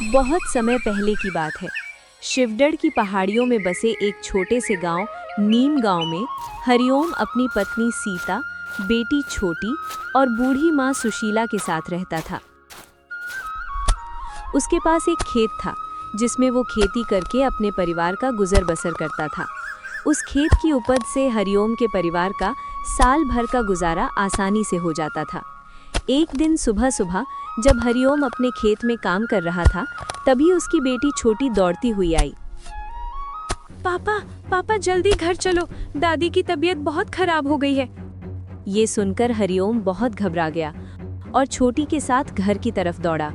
बहुत समय पहले की बात है। शिवगढ़ की पहाड़ियों में बसे एक छोटे से गांव नीम गांव में हरिओम अपनी पत्नी सीता, बेटी छोटी और बूढ़ी माँ सुशीला के साथ रहता था। उसके पास एक खेत था जिसमें वो खेती करके अपने परिवार का गुजर बसर करता था। उस खेत की उपज से हरिओम के परिवार का साल भर का गुजारा आसानी से हो जाता था। एक दिन सुबह सुबह जब हरिओम अपने खेत में काम कर रहा था, तभी उसकी बेटी छोटी दौड़ती हुई आई। पापा पापा जल्दी घर चलो, दादी की तबीयत बहुत खराब हो गई है। ये सुनकर हरिओम बहुत घबरा गया और छोटी के साथ घर की तरफ दौड़ा।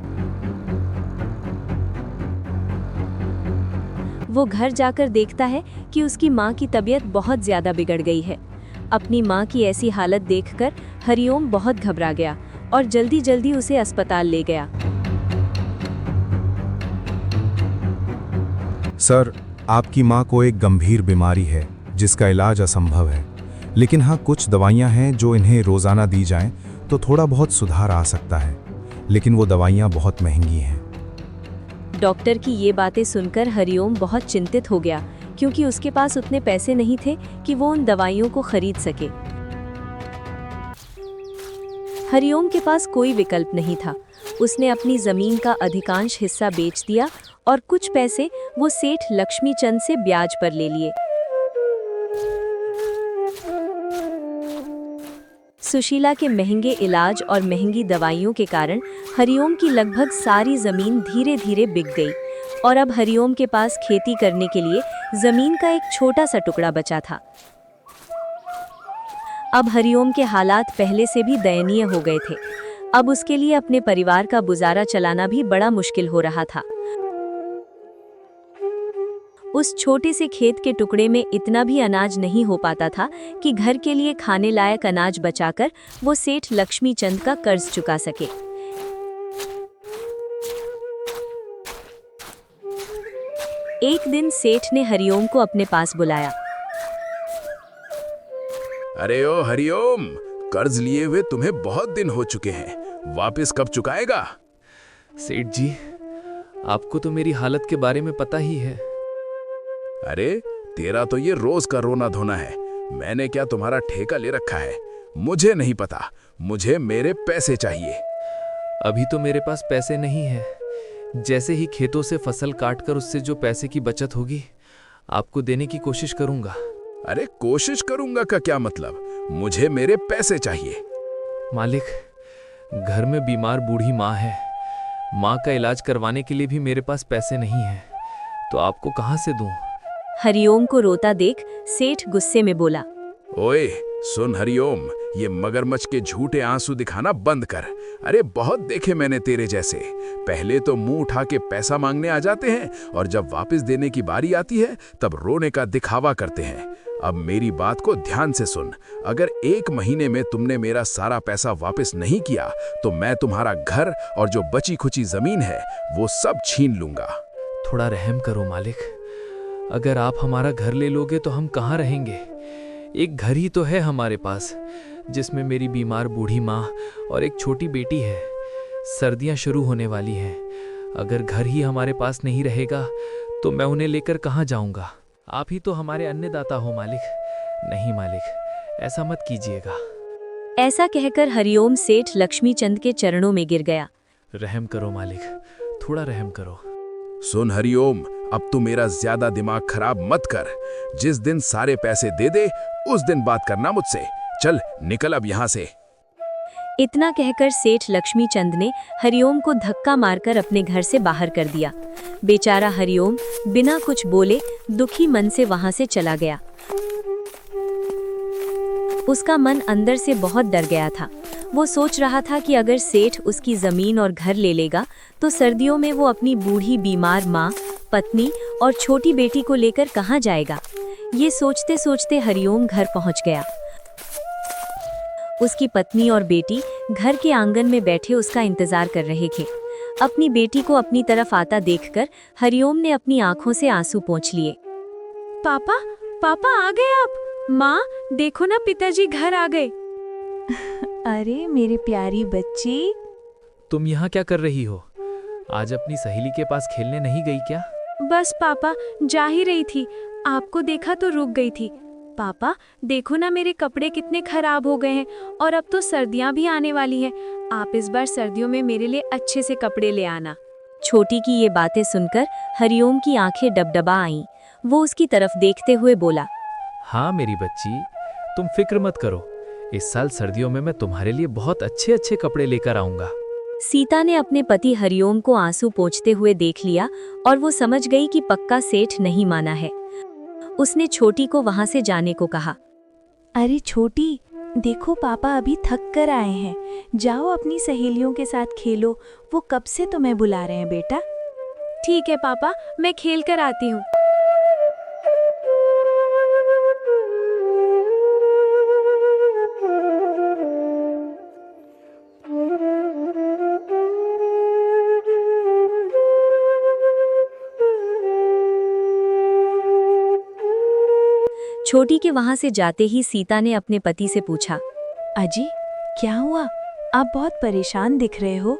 वो घर जाकर देखता है कि उसकी माँ की तबीयत बहुत ज्यादा बिगड़ गई है। अपनी माँ की ऐसी हालत देखकर हरिओम बहुत घबरा गया और जल्दी जल्दी उसे अस्पताल ले गया। सर, आपकी माँ को एक गंभीर बीमारी है जिसका इलाज असंभव है, लेकिन हाँ कुछ दवाइयाँ हैं जो इन्हें रोज़ाना दी जाएं तो थोड़ा बहुत सुधार आ सकता है, लेकिन वो दवाइयाँ बहुत महंगी हैं। डॉक्टर की ये बातें सुनकर हरिओम बहुत चिंतित हो गया, क्योंकि उसके पास उतने पैसे नहीं थे कि वो उन दवाइयों को खरीद सके। हरिओम के पास कोई विकल्प नहीं था। उसने अपनी जमीन का अधिकांश हिस्सा बेच दिया और कुछ पैसे वो सेठ लक्ष्मीचंद से ब्याज पर ले लिए। सुशीला के महंगे इलाज और महंगी दवाइयों के कारण हरिओम की लगभग सारी जमीन धीरे धीरे बिक गई और अब हरिओम के पास खेती करने के लिए जमीन का एक छोटा सा टुकड़ा बचा था। अब हरिओम के हालात पहले से भी दयनीय हो गए थे। अब उसके लिए अपने परिवार का गुजारा चलाना भी बड़ा मुश्किल हो रहा था। उस छोटे से खेत के टुकड़े में इतना भी अनाज नहीं हो पाता था कि घर के लिए खाने लायक अनाज बचाकर वो सेठ लक्ष्मीचंद का कर्ज चुका सके। एक दिन सेठ ने हरिओम को अपने पास बुलाया। अरे ओ हरिओम, कर्ज लिए हुए तुम्हें बहुत दिन हो चुके हैं, वापस कब चुकाएगा? सेठ जी, आपको तो मेरी हालत के बारे में पता ही है। अरे तेरा तो ये रोज का रोना धोना है। मैंने क्या तुम्हारा ठेका ले रखा है? मुझे नहीं पता, मुझे मेरे पैसे चाहिए। अभी तो मेरे पास पैसे नहीं है। जैसे ही खेतों से फसल काटकर उससे जो पैसे की बचत होगी, आपको देने की कोशिश करूंगा। अरे कोशिश करूंगा का क्या मतलब? मुझे मेरे पैसे चाहिए। मालिक, घर में बीमार बूढ़ी माँ है। माँ का इलाज करवाने के लिए भी मेरे पास पैसे नहीं हैं, तो आपको कहाँ से दूं? हरिओम को रोता देख सेठ गुस्से में बोला। ओए सुन हरिओम, ये मगरमच्छ के झूठे आंसू दिखाना बंद कर। अरे बहुत देखे मैंने तेरे जैसे। पहले तो मुंह उठा के पैसा मांगने आ जाते हैं और जब वापस देने की बारी आती है तब रोने का दिखावा करते हैं। अब मेरी बात को ध्यान से सुन। अगर 1 महीने में तुमने मेरा सारा पैसा वापस नहीं किया तो मैं तुम्हारा घर और जो बची खुची जमीन है वो सब छीन लूंगा। थोड़ा रहम करो मालिक। अगर आप हमारा घर ले लोगे तो हम कहाँ रहेंगे? एक घर ही तो है हमारे पास, जिसमें मेरी बीमार बूढ़ी माँ और एक छोटी बेटी है। सर्दियाँ शुरू होने वाली हैं। अगर घर ही हमारे पास नहीं रहेगा तो मैं उन्हें लेकर कहाँ जाऊँगा? आप ही तो हमारे अन्नदाता हो मालिक। नहीं मालिक, ऐसा मत कीजिएगा। ऐसा कहकर हरिओम सेठ लक्ष्मीचंद के चरणों में गिर गया। रहम करो मालिक, थोड़ा रहम करो। सुन हरिओम, अब तू मेरा ज्यादा दिमाग खराब मत कर। जिस दिन सारे पैसे दे दे उस दिन बात करना मुझसे। चल निकल अब यहाँ से। इतना कहकर सेठ लक्ष्मीचंद ने हरिओम को धक्का मारकर अपने घर से बाहर कर दिया। बेचारा हरिओम बिना कुछ बोले दुखी मन से वहां से चला गया। उसका मन अंदर से बहुत डर गया था। वो सोच रहा था कि अगर सेठ उसकी जमीन और घर ले लेगा तो सर्दियों में वो अपनी बूढ़ी बीमार माँ, पत्नी और छोटी बेटी को लेकर कहाँ जाएगा। ये सोचते सोचते हरिओम घर पहुँच गया। उसकी पत्नी और बेटी घर के आंगन में बैठे उसका इंतजार कर रहे थे। अपनी बेटी को अपनी तरफ आता देखकर हरिओम ने अपनी आंखों से आंसू पोंछ लिए। पापा पापा आ गए आप? माँ देखो ना, पिताजी घर आ गए। अरे मेरे प्यारी बच्ची, तुम यहाँ क्या कर रही हो? आज अपनी सहेली के पास खेलने नहीं गई क्या? बस पापा, जा ही रही थी, आपको देखा तो रुक गई थी। पापा देखो ना, मेरे कपड़े कितने खराब हो गए हैं और अब तो सर्दियां भी आने वाली हैं। आप इस बार सर्दियों में मेरे लिए अच्छे से कपड़े ले आना। छोटी की ये बातें सुनकर हरिओम की आंखें डबडबा आईं। वो उसकी तरफ देखते हुए बोला, हाँ मेरी बच्ची, तुम फिक्र मत करो। इस साल सर्दियों में मैं तुम्हारे लिए बहुत अच्छे अच्छे कपड़े लेकर आऊंगा। सीता ने अपने पति हरिओम को आंसू पोंछते हुए देख लिया और वो समझ गई कि पक्का सेठ नहीं माना है। उसने छोटी को वहां से जाने को कहा। अरे छोटी, देखो पापा अभी थक कर आए हैं, जाओ अपनी सहेलियों के साथ खेलो, वो कब से तुम्हें बुला रहे हैं बेटा। ठीक है पापा, मैं खेल कर आती हूँ। छोटी के वहां से जाते ही सीता ने अपने पति से पूछा, अजी क्या हुआ, आप बहुत परेशान दिख रहे हो।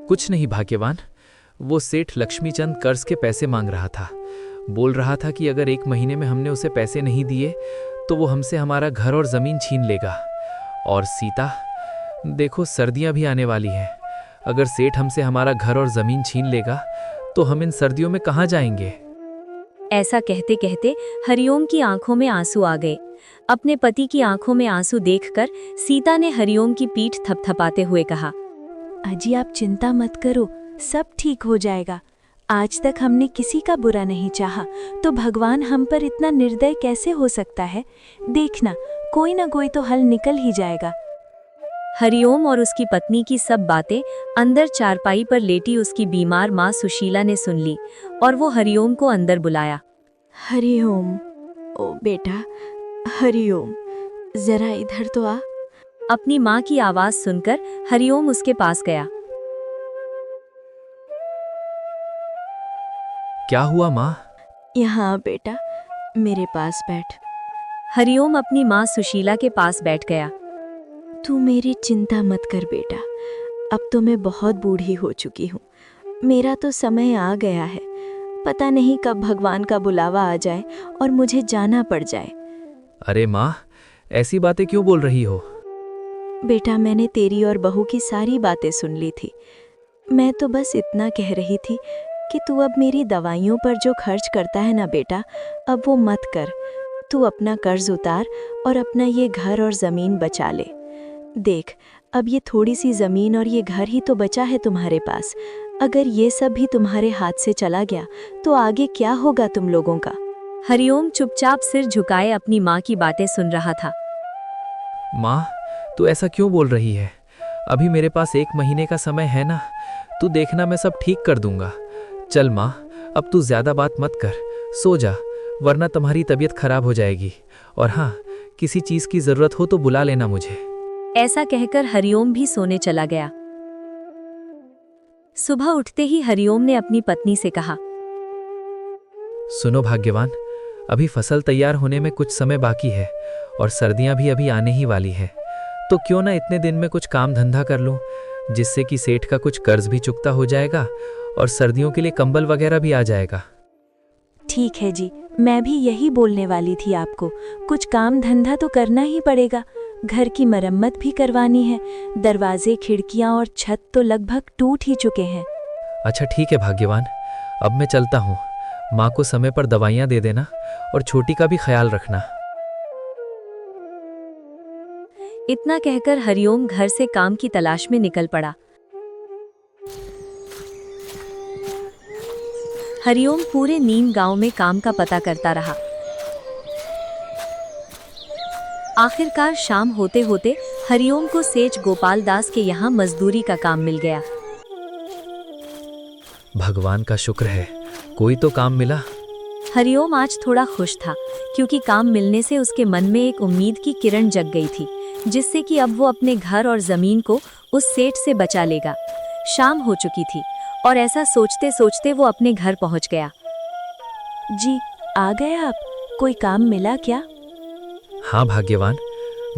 कुछ नहीं भाग्यवान, वो सेठ लक्ष्मीचंद कर्ज के पैसे मांग रहा था। बोल रहा था कि अगर 1 महीने में हमने उसे पैसे नहीं दिए तो वो हमसे हमारा घर और जमीन छीन लेगा। और सीता, देखो सर्दियां भी आने वाली हैं। अगर सेठ हमसे हमारा घर और जमीन छीन लेगा तो हम इन सर्दियों में कहाँ जाएंगे। ऐसा कहते कहते हरिओम की आंखों में आंसू आ गए। अपने पति की आंखों में आंसू देखकर सीता ने हरिओम की पीठ थपथपाते हुए कहा, अजी आप चिंता मत करो, सब ठीक हो जाएगा। आज तक हमने किसी का बुरा नहीं चाहा, तो भगवान हम पर इतना निर्दय कैसे हो सकता है। देखना, कोई ना कोई तो हल निकल ही जाएगा। हरिओम और उसकी पत्नी की सब बातें अंदर चारपाई पर लेटी उसकी बीमार माँ सुशीला ने सुन ली और वो हरिओम को अंदर बुलाया। हरिओम, ओ बेटा हरिओम, जरा इधर तो आ। अपनी माँ की आवाज सुनकर हरिओम उसके पास गया। क्या हुआ माँ? यहाँ आ बेटा, मेरे पास बैठ। हरिओम अपनी माँ सुशीला के पास बैठ गया। तू मेरी चिंता मत कर बेटा, अब तो मैं बहुत बूढ़ी हो चुकी हूँ। मेरा तो समय आ गया है, पता नहीं कब भगवान का बुलावा आ जाए और मुझे जाना पड़ जाए। अरे माँ, ऐसी बातें क्यों बोल रही हो? बेटा मैंने तेरी और बहू की सारी बातें सुन ली थी। मैं तो बस इतना कह रही थी कि तू अब मेरी दवाइयों पर जो खर्च करता है ना बेटा, अब वो मत कर। तू अपना कर्ज उतार और अपना ये घर और ज़मीन बचा ले। देख, अब ये थोड़ी सी ज़मीन और ये घर ही तो बचा है तुम्हारे पास। अगर ये सब भी तुम्हारे हाथ से चला गया तो आगे क्या होगा तुम लोगों का। हरिओम चुपचाप सिर झुकाए अपनी माँ की बातें सुन रहा था। माँ, तू ऐसा क्यों बोल रही है? अभी मेरे पास 1 महीने का समय है ना, तू देखना मैं सब ठीक कर दूंगा। चल माँ, अब तू ज्यादा बात मत कर, सो जा, वरना तुम्हारी तबीयत खराब हो जाएगी। और हाँ, किसी चीज की जरूरत हो तो बुला लेना मुझे। ऐसा कहकर हरिओम भी सोने चला गया। सुबह उठते ही हरिओम ने अपनी पत्नी से कहा, सुनो भाग्यवान, अभी फसल तैयार होने में कुछ समय बाकी है और सर्दियां भी अभी आने ही वाली है, तो क्यों ना इतने दिन में कुछ काम धंधा कर लूं, जिससे कि सेठ का कुछ कर्ज भी चुकता हो जाएगा और सर्दियों के लिए कंबल वगैरह भी आ जाएगा। ठीक है जी, मैं भी यही बोलने वाली थी आपको। कुछ काम धंधा तो करना ही पड़ेगा। घर की मरम्मत भी करवानी है। दरवाजे, खिड़कियां और छत तो लगभग टूट ही चुके हैं। अच्छा ठीक है भाग्यवान, अब मैं चलता हूँ। माँ को समय पर दवाइयाँ दे देना और छोटी का भी ख्याल रखना। इतना कहकर हरिओम घर से काम की तलाश में निकल पड़ा। हरिओम पूरे नीम गांव में काम का पता करता रहा। आखिरकार शाम होते होते हरिओम को सेठ गोपाल दास के यहाँ मजदूरी का काम मिल गया। भगवान का शुक्र है, कोई तो काम मिला। हरिओम आज थोड़ा खुश था, क्योंकि काम मिलने से उसके मन में एक उम्मीद की किरण जग गई थी, जिससे कि अब वो अपने घर और जमीन को उस सेठ से बचा लेगा। शाम हो चुकी थी और ऐसा सोचते सोचते वो अपने घर पहुंच गया। जी आ गए आप, कोई काम मिला क्या? हाँ भाग्यवान,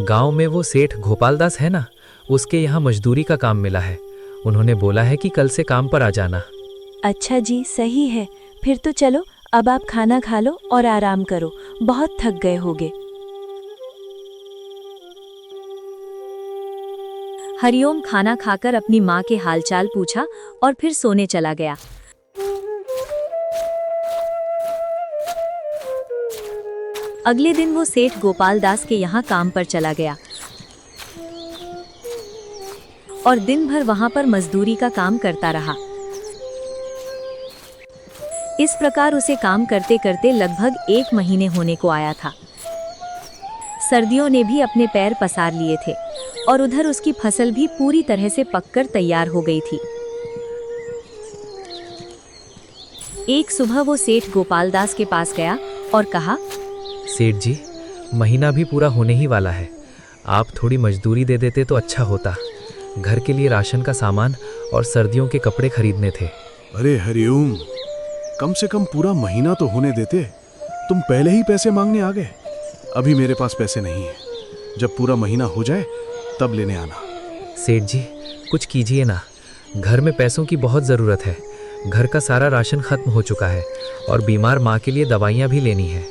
गांव में वो सेठ गोपाल दास है ना, उसके यहाँ मजदूरी का काम मिला है। उन्होंने बोला है कि कल से काम पर आ जाना। अच्छा जी, सही है। फिर तो चलो, अब आप खाना खा लो और आराम करो, बहुत थक गए होगे। हरिओम खाना खाकर अपनी माँ के हालचाल पूछा और फिर सोने चला गया। अगले दिन वो सेठ गोपाल दास के यहाँ काम पर चला गया और दिन भर वहां पर मजदूरी का काम करता रहा। इस प्रकार उसे काम करते करते लगभग 1 महीने होने को आया था। सर्दियों ने भी अपने पैर पसार लिए थे और उधर उसकी फसल भी पूरी तरह से पककर तैयार हो गई थी। एक सुबह वो सेठ गोपाल दास के पास गया और कहा, सेठ जी, महीना भी पूरा होने ही वाला है। आप थोड़ी मजदूरी दे देते तो अच्छा होता। घर के लिए राशन का सामान और सर्दियों के कपड़े खरीदने थे। अरे हरिओम, कम से कम पूरा महीना तो होने देते। तुम पहले ही पैसे मांगने आ गए। अभी मेरे पास पैसे नहीं है। जब पूरा महीना हो जाए तब लेने आना। सेठ जी, कुछ कीजिए ना। घर में पैसों की बहुत ज़रूरत है। घर का सारा राशन खत्म हो चुका है और बीमार माँ के लिए दवाइयाँ भी लेनी है।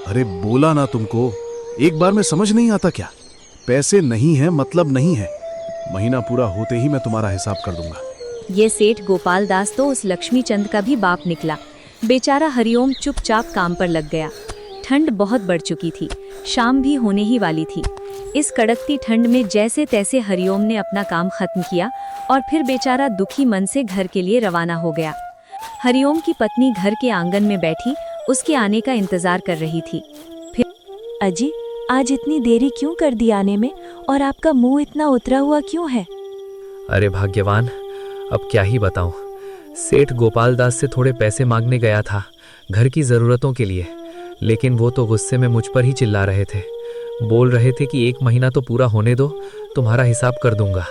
अरे बोला ना तुमको, एक बार में समझ नहीं आता क्या? पैसे नहीं है मतलब नहीं है। महीना पूरा होते ही मैं तुम्हारा हिसाब कर दूंगा। ये सेठ गोपाल दास तो उस लक्ष्मी चंद का भी बाप निकला। बेचारा हरिओम चुपचाप काम पर लग गया। ठंड बहुत बढ़ चुकी थी, शाम भी होने ही वाली थी। इस कड़कती ठंड में जैसे तैसे हरिओम ने अपना काम खत्म किया और फिर बेचारा दुखी मन से घर के लिए रवाना हो गया। हरिओम की पत्नी घर के आंगन में बैठी उसके आने का इंतजार कर रही थी। अजी, आज इतनी देरी क्यों कर दी आने में, और आपका मुंह इतना उतरा हुआ क्यों है? अरे भाग्यवान, अब क्या ही बताऊं। सेठ गोपाल दास से थोड़े पैसे मांगने गया था घर की ज़रूरतों के लिए, लेकिन वो तो गुस्से में मुझ पर ही चिल्ला रहे थे। बोल रहे थे कि 1 महीना तो पूरा होने दो, तुम्हारा हिसाब कर दूंगा।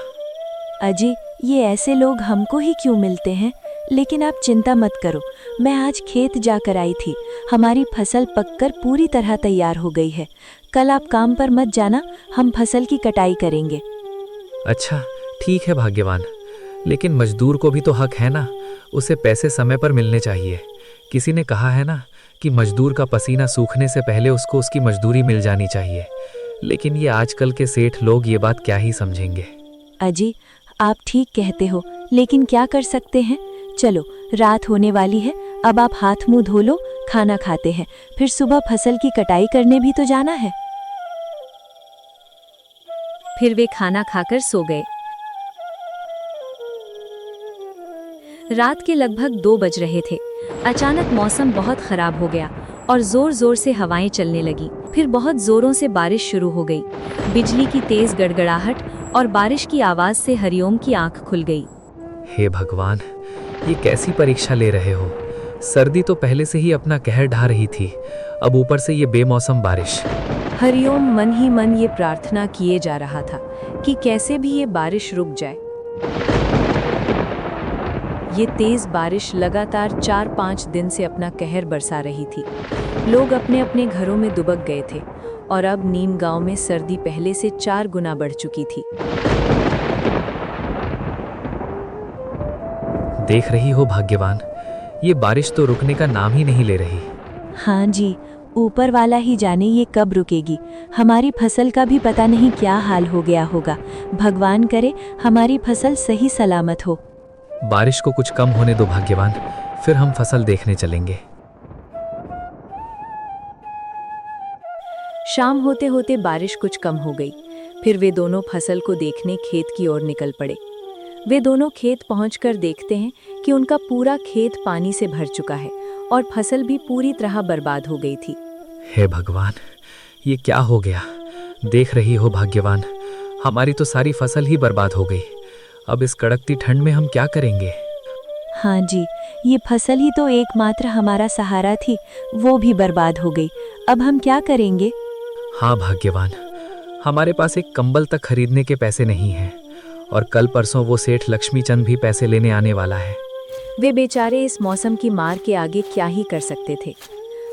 अजी, ये ऐसे लोग हमको ही क्यों मिलते हैं? लेकिन आप चिंता मत करो, मैं आज खेत जाकर आई थी। हमारी फसल पककर पूरी तरह तैयार हो गई है। कल आप काम पर मत जाना, हम फसल की कटाई करेंगे। अच्छा, ठीक है भाग्यवान, लेकिन मजदूर को भी तो हक है ना। उसे पैसे समय पर मिलने चाहिए। किसी ने कहा है ना कि मजदूर का पसीना सूखने से पहले उसको उसकी मजदूरी मिल जानी चाहिए। लेकिन ये आजकल के सेठ लोग ये बात क्या ही समझेंगे। अजी, आप ठीक कहते हो, लेकिन क्या कर सकते हैं। चलो, रात होने वाली है, अब आप हाथ मुंह धो लो, खाना खाते हैं, फिर सुबह फसल की कटाई करने भी तो जाना है। फिर वे खाना खाकर सो गए। रात के लगभग 2 बज रहे थे। अचानक मौसम बहुत खराब हो गया और जोर जोर से हवाएं चलने लगी। फिर बहुत जोरों से बारिश शुरू हो गई। बिजली की तेज गड़गड़ाहट और बारिश की आवाज से हरिओम की आंख खुल गई। हे भगवान, ये कैसी परीक्षा ले रहे हो। सर्दी तो पहले से ही अपना कहर ढा रही थी, अब ऊपर से ये बेमौसम बारिश। हरिओम मन ही मन ये प्रार्थना किए जा रहा था कि कैसे भी ये बारिश रुक जाए। ये तेज बारिश लगातार 4-5 दिन से अपना कहर बरसा रही थी। लोग अपने अपने घरों में दुबक गए थे और अब नीम गांव में सर्दी पहले से 4 गुना बढ़ चुकी थी। देख रही हो भाग्यवान, ये बारिश तो रुकने का नाम ही नहीं ले रही। हाँ जी, ऊपर वाला ही जाने ये कब रुकेगी। हमारी फसल का भी पता नहीं क्या हाल हो गया होगा। भगवान करे हमारी फसल सही सलामत हो। बारिश को कुछ कम होने दो भाग्यवान, फिर हम फसल देखने चलेंगे। शाम होते होते बारिश कुछ कम हो गई। फिर वे दोनों फसल को देखने खेत की ओर निकल पड़े। वे दोनों खेत पहुंचकर देखते हैं कि उनका पूरा खेत पानी से भर चुका है और फसल भी पूरी तरह बर्बाद हो गई थी। हे भगवान, ये क्या हो गया। देख रही हो भाग्यवान, हमारी तो सारी फसल ही बर्बाद हो गई। अब इस कड़कती ठंड में हम क्या करेंगे। हाँ जी, ये फसल ही तो एकमात्र हमारा सहारा थी, वो भी बर्बाद हो गई। अब हम क्या करेंगे। हाँ भाग्यवान, हमारे पास एक कंबल तक खरीदने के पैसे नहीं हैं और कल परसों वो सेठ लक्ष्मी चंद भी पैसे लेने आने वाला है। वे बेचारे इस मौसम की मार के आगे क्या ही कर सकते थे।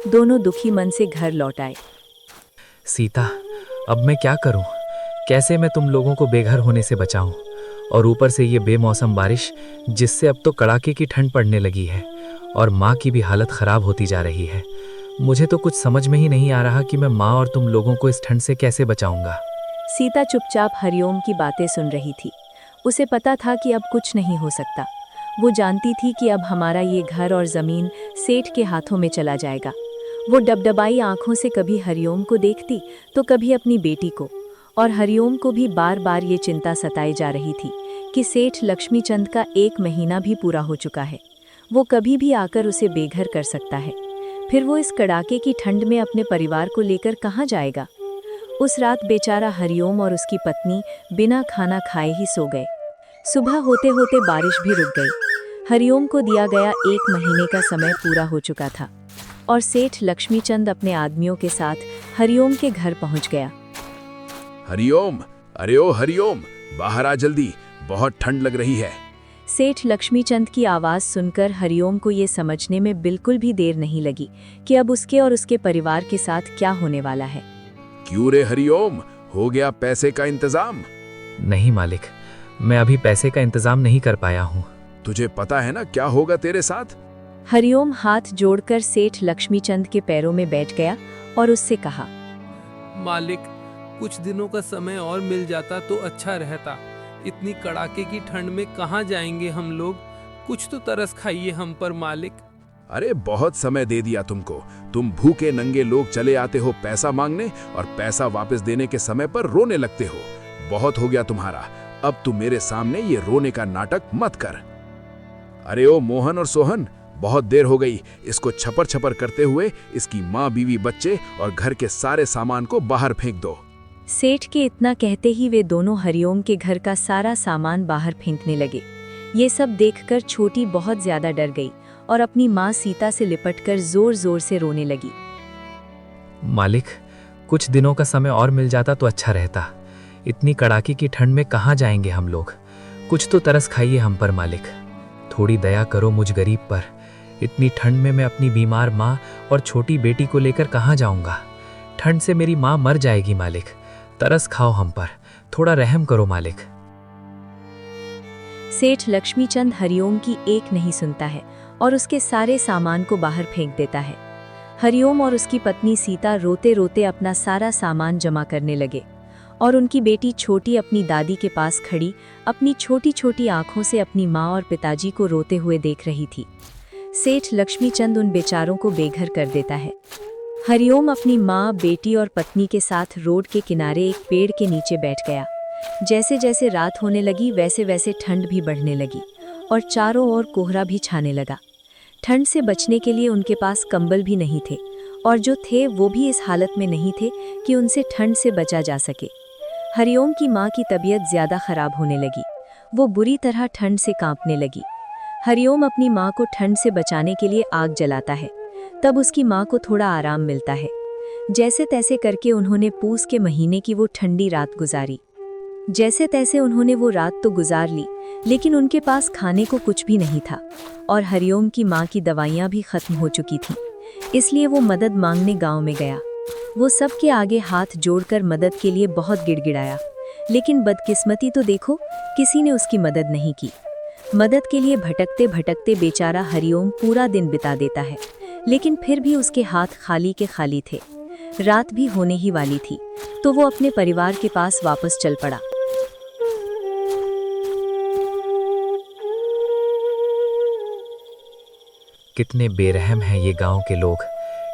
दोनों दुखी मन से घर लौट आए। सीता, अब मैं क्या करूं? कैसे मैं तुम लोगों को बेघर होने से बचाऊं? और ऊपर से ये बेमौसम बारिश, जिससे अब तो कड़ाके की ठंड पड़ने लगी है और माँ की भी हालत खराब होती जा रही है। मुझे तो कुछ समझ में ही नहीं आ रहा कि मैं माँ और तुम लोगों को इस ठंड से कैसे बचाऊंगा। सीता चुपचाप हरिओम की बातें सुन रही थी। उसे पता था कि अब कुछ नहीं हो सकता। वो जानती थी कि अब हमारा ये घर और ज़मीन सेठ के हाथों में चला जाएगा। वो डबडबाई आंखों से कभी हरिओम को देखती तो कभी अपनी बेटी को, और हरिओम को भी बार बार ये चिंता सताई जा रही थी कि सेठ लक्ष्मीचंद का 1 महीना भी पूरा हो चुका है। वो कभी भी आकर उसे बेघर कर सकता है। फिर वो इस कड़ाके की ठंड में अपने परिवार को लेकर कहाँ जाएगा। उस रात बेचारा हरिओम और उसकी पत्नी बिना खाना खाए ही सो गए। सुबह होते होते बारिश भी रुक गई। हरिओम को दिया गया 1 महीने का समय पूरा हो चुका था और सेठ लक्ष्मीचंद अपने आदमियों के साथ हरिओम के घर पहुंच गया। हरिओम, अरे ओ हरिओम, बाहर आ जल्दी, बहुत ठंड लग रही है। सेठ लक्ष्मीचंद की आवाज़ सुनकर हरिओम को ये समझने में बिल्कुल भी देर नहीं लगी कि अब उसके और उसके परिवार के साथ क्या होने वाला है। क्यों रे हरिओम, हो गया पैसे का इंतजाम? नहीं मालिक, मैं अभी पैसे का इंतजाम नहीं कर पाया हूँ। तुझे पता है ना क्या होगा तेरे साथ? हरिओम हाथ जोड़कर सेठ लक्ष्मीचंद के पैरों में बैठ गया और उससे कहा, मालिक, कुछ दिनों का समय और मिल जाता तो अच्छा रहता। इतनी कड़ाके की ठंड में कहाँ जाएंगे हम लोग? कुछ तो तरस खाइए हम पर मालिक। अरे बहुत समय दे दिया तुमको। तुम भूखे नंगे लोग चले आते हो पैसा मांगने और पैसा वापस देने के समय पर रोने लगते हो। बहुत हो गया तुम्हारा। अब तुम मेरे सामने ये रोने का नाटक मत कर। अरे ओ मोहन और सोहन, बहुत देर हो गई। इसको छपर छपर करते हुए इसकी माँ, बीवी, बच्चे और घर के सारे सामान को बाहर फेंक दो। सेठ के इतना कहते ही वे दोनों हरिओम के घर का सारा सामान बाहर फेंकने लगे। ये सब देखकर छोटी बहुत ज्यादा डर गई और अपनी माँ सीता से लिपटकर जोर जोर से रोने लगी। मालिक, कुछ दिनों का समय और मिल जाता तो अच्छा रहता। इतनी कड़ाके की ठंड में कहाँ जाएंगे हम लोग? कुछ तो तरस खाइए हम पर मालिक। थोड़ी दया करो मुझ गरीब पर। इतनी ठंड में मैं अपनी बीमार माँ और छोटी बेटी को लेकर कहाँ जाऊंगा? ठंड से मेरी माँ मर जाएगी मालिक। तरस खाओ हम पर, थोड़ा रहम करो मालिक। सेठ लक्ष्मीचंद हरिओम की एक नहीं सुनता है और उसके सारे सामान को बाहर फेंक देता है। हरिओम और उसकी पत्नी सीता रोते रोते अपना सारा सामान जमा करने लगे और उनकी बेटी छोटी अपनी दादी के पास खड़ी अपनी छोटी छोटी आंखों से अपनी माँ और पिताजी को रोते हुए देख रही थी। सेठ लक्ष्मीचंद उन बेचारों को बेघर कर देता है। हरिओम अपनी माँ, बेटी और पत्नी के साथ रोड के किनारे एक पेड़ के नीचे बैठ गया। जैसे जैसे रात होने लगी वैसे वैसे ठंड भी बढ़ने लगी और चारों ओर कोहरा भी छाने लगा। ठंड से बचने के लिए उनके पास कंबल भी नहीं थे और जो थे वो भी इस हालत में नहीं थे कि उनसे ठंड से बचा जा सके। हरिओम की माँ की तबीयत ज्यादा खराब होने लगी। वो बुरी तरह ठंड से कांपने लगी। हरिओम अपनी माँ को ठंड से बचाने के लिए आग जलाता है। तब उसकी माँ को थोड़ा आराम मिलता है। जैसे तैसे करके उन्होंने पूस के महीने की वो ठंडी रात गुजारी। जैसे तैसे उन्होंने वो रात तो गुजार ली, लेकिन उनके पास खाने को कुछ भी नहीं था और हरिओम की माँ की दवाइयाँ भी खत्म हो चुकी थीं। इसलिए वो मदद मांगने गांव में गया। वो सबके आगे हाथ जोड़कर मदद के लिए बहुत गिड़गिड़ाया, लेकिन बदकिस्मती तो देखो, किसी ने उसकी मदद नहीं की। मदद के लिए भटकते भटकते बेचारा हरिओम पूरा दिन बिता देता है, लेकिन फिर भी उसके हाथ खाली के खाली थे। रात भी होने ही वाली थी तो वो अपने परिवार के पास वापस चल पड़ा। कितने बेरहम हैं ये गांव के लोग।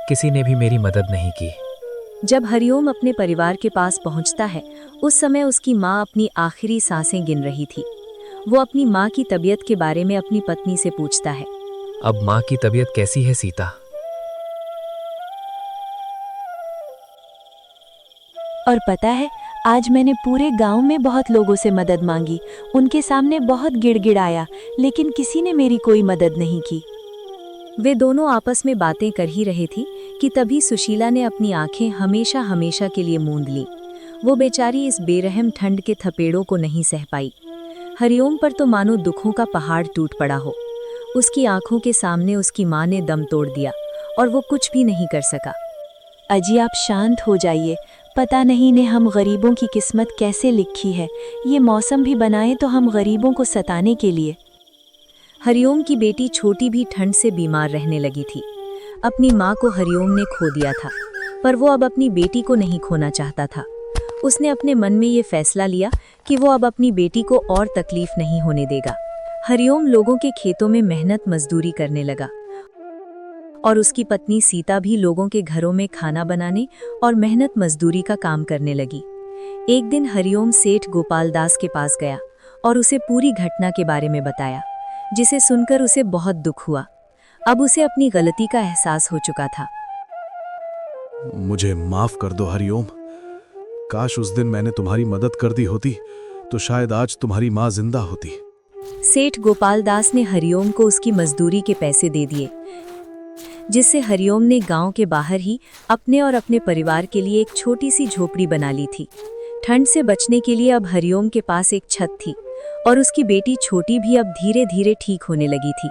किसी ने भी मेरी मदद नहीं की। जब हरिओम अपने परिवार के पास पहुंचता है, उस समय उसकी माँ अपनी आखिरी सांसें गिन रही थी। वो अपनी माँ की तबीयत के बारे में अपनी पत्नी से पूछता है। अब माँ की तबीयत कैसी है सीता? और पता है, आज मैंने पूरे गांव में बहुत लोगों से मदद मांगी, उनके सामने बहुत गिड़गिड़ाया, लेकिन किसी ने मेरी कोई मदद नहीं की। वे दोनों आपस में बातें कर ही रहे थी कि तभी सुशीला ने अपनी आंखें हमेशा हमेशा के लिए मूंद लीं। वो बेचारी इस बेरहम ठंड के थपेड़ों को नहीं सह पाई। हरिओम पर तो मानो दुखों का पहाड़ टूट पड़ा हो। उसकी आंखों के सामने उसकी माँ ने दम तोड़ दिया और वो कुछ भी नहीं कर सका। अजी, आप शांत हो जाइए। पता नहीं ने हम गरीबों की किस्मत कैसे लिखी है, ये मौसम भी बनाए तो हम गरीबों को सताने के लिए। हरिओम की बेटी छोटी भी ठंड से बीमार रहने लगी थी। अपनी माँ को हरिओम ने खो दिया था, पर वो अब अपनी बेटी को नहीं खोना चाहता था। उसने अपने मन में ये फैसला लिया कि वो अब अपनी बेटी को और तकलीफ नहीं होने देगा। हरिओम लोगों के खेतों में मेहनत मजदूरी करने लगा और उसकी पत्नी सीता भी लोगों के घरों में खाना बनाने और मेहनत मजदूरी का काम करने लगी। एक दिन हरिओम सेठ गोपाल दास के पास गया और उसे पूरी घटना के बारे में बताया, जिसे सुनकर उसे बहुत दुख हुआ। अब उसे अपनी गलती का एहसास हो चुका था। मुझे माफ कर दो हरिओम। काश उस दिन मैंने तुम्हारी मदद कर दी होती तो शायद आज तुम्हारी माँ जिंदा होती। सेठ गोपाल दास ने हरिओम को उसकी मजदूरी के पैसे दे दिए, जिससे हरिओम ने गांव के बाहर ही अपने और अपने परिवार के लिए एक छोटी सी झोपड़ी बना ली थी। ठंड से बचने के लिए अब हरिओम के पास एक छत थी और उसकी बेटी छोटी भी अब धीरे धीरे ठीक होने लगी थी।